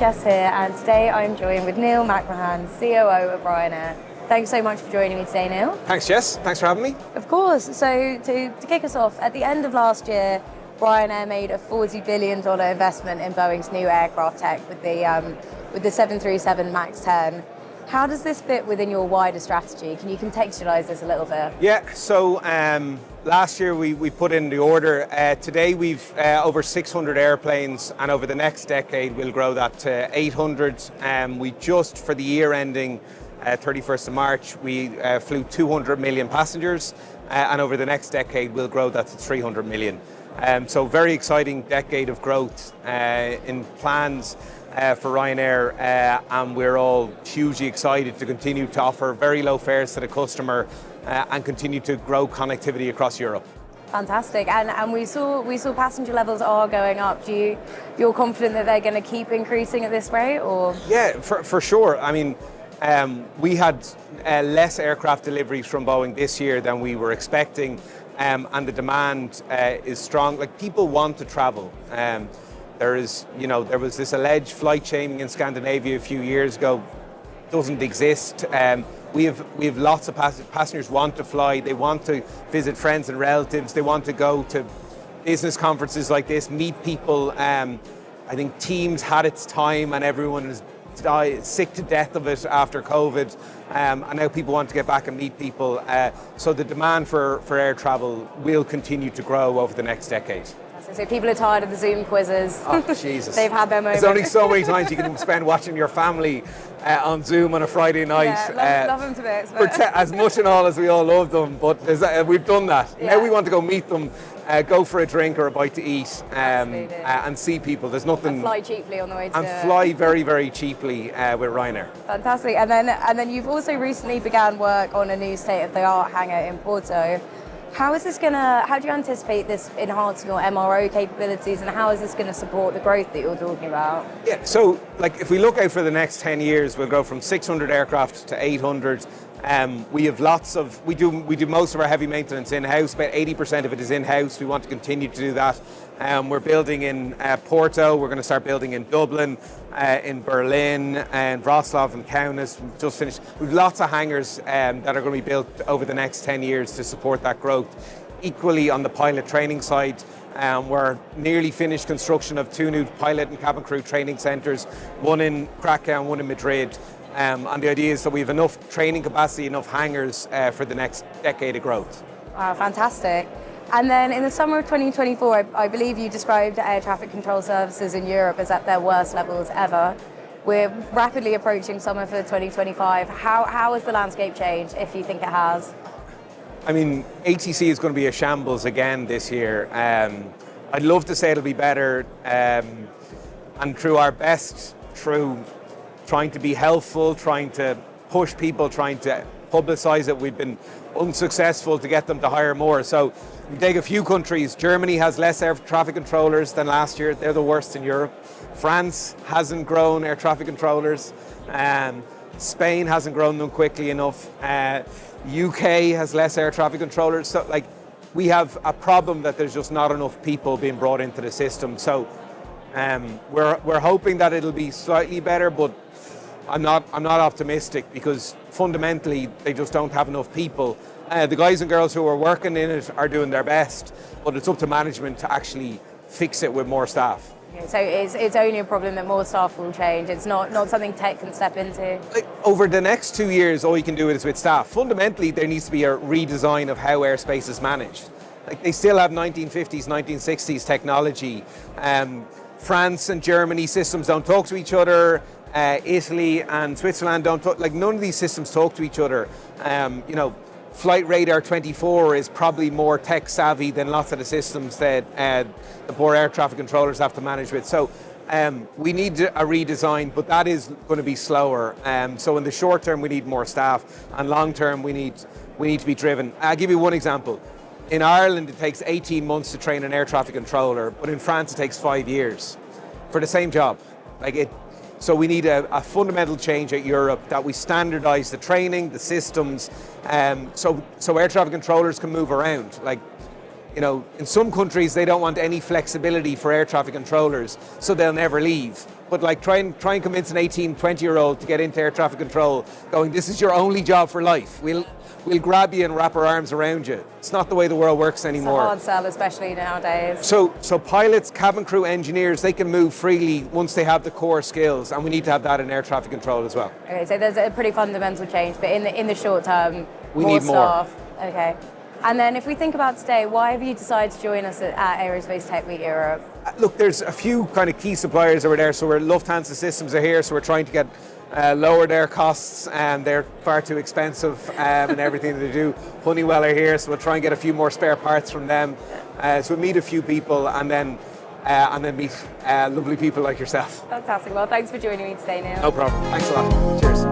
Jess here, and today I'm joined with Neal McMahon, COO of Ryanair. Thanks so much for joining me today, Neal. Thanks, Jess. Thanks for having me. Of course. So to kick us off, at the end of last year, Ryanair made a $40 billion investment in Boeing's new aircraft tech with the 737 MAX 10. How does this fit within your wider strategy? Can you contextualize this a little bit? Yeah, so last year we put in the order. Today we've over 600 airplanes, and over the next decade we'll grow that to 800. We just, for the year ending 31st of March, we flew 200 million passengers, and over the next decade we'll grow that to 300 million. So very exciting decade of growth in plans for Ryanair, and we're all hugely excited to continue to offer very low fares to the customer and continue to grow connectivity across Europe. Fantastic, and we saw passenger levels are going up. You're confident that they're going to keep increasing at this rate, or? Yeah, for sure. I mean, we had less aircraft deliveries from Boeing this year than we were expecting, and the demand is strong. Like, people want to travel. There was this alleged flight shaming in Scandinavia a few years ago. Doesn't exist. We have lots of passengers want to fly. They want to visit friends and relatives. They want to go to business conferences like this, meet people. I think Teams had its time, and everyone is sick to death of it after COVID. And now people want to get back and meet people. So the demand for air travel will continue to grow over the next decade. So people are tired of the Zoom quizzes. Oh, Jesus. They've had their moment. There's only so many times you can spend watching your family on Zoom on a Friday night. Yeah, love them to bits. As much and all as we all love them, but we've done that. Yeah. Now we want to go meet them, go for a drink or a bite to eat, and see people. There's nothing. And fly cheaply on the way to. And fly very, very cheaply with Ryanair. Fantastic. And then you've also recently began work on a new state-of-the-art hangar in Porto. How do you anticipate this enhancing your MRO capabilities, and how is this going to support the growth that you're talking about? Yeah, so if we look out for the next 10 years, we'll go from 600 aircraft to 800. We have we do most of our heavy maintenance in-house. About 80% of it is in-house. We want to continue to do that. We're building in Porto. We're going to start building in Dublin, in Berlin, and Wrocław and Kaunas. We've just finished. We've lots of hangars that are going to be built over the next 10 years to support that growth. Equally, on the pilot training side, we're nearly finished construction of 2 new pilot and cabin crew training centres, one in Krakow and one in Madrid. And the idea is that we have enough training capacity, enough hangars for the next decade of growth. Wow, fantastic. And then in the summer of 2024, I believe you described air traffic control services in Europe as at their worst levels ever. We're rapidly approaching summer for 2025. How has the landscape changed, if you think it has? I mean, ATC is going to be a shambles again this year. I'd love to say it'll be better, and through our best, through trying to be helpful, trying to push people, trying to publicise it, we've been unsuccessful to get them to hire more. So we take a few countries. Germany has less air traffic controllers than last year. They're the worst in Europe. France hasn't grown air traffic controllers. Spain hasn't grown them quickly enough. UK has less air traffic controllers. So we have a problem that there's just not enough people being brought into the system. So we're hoping that it'll be slightly better, but I'm not optimistic, because fundamentally they just don't have enough people. The guys and girls who are working in it are doing their best, but it's up to management to actually fix it with more staff. So it's only a problem that more staff will change. It's not something tech can step into. Over the next 2 years, all you can do is with staff. Fundamentally, there needs to be a redesign of how airspace is managed. They still have 1950s, 1960s technology. France and Germany systems don't talk to each other. Italy and Switzerland don't talk. None of these systems talk to each other. Flight Radar 24 is probably more tech savvy than lots of the systems that the poor air traffic controllers have to manage with. So we need a redesign, but that is going to be slower. So in the short term, we need more staff, and long term, we need to be driven. I'll give you one example. In Ireland, it takes 18 months to train an air traffic controller, but in France, it takes 5 years for the same job. So we need a fundamental change at Europe, that we standardise the training, the systems, so air traffic controllers can move around. in some countries they don't want any flexibility for air traffic controllers, so they'll never leave. But like try and convince an 18, 20-year-old to get into air traffic control, going, this is your only job for life. We'll grab you and wrap our arms around you. It's not the way the world works anymore. It's a hard sell, especially nowadays. So pilots, cabin crew, engineers, they can move freely once they have the core skills, and we need to have that in air traffic control as well. Okay, so there's a pretty fundamental change, but in the short term, we need more staff. Okay. And then if we think about today, why have you decided to join us at Aerospace Tech Week Europe? Look, there's a few kind of key suppliers over there. So Lufthansa Systems are here, so we're trying to get lower their costs, and they're far too expensive and everything that they do. Honeywell are here, so we'll try and get a few more spare parts from them. So we'll meet a few people and then meet lovely people like yourself. Fantastic. Well, thanks for joining me today, Neal. No problem. Thanks a lot. Cheers.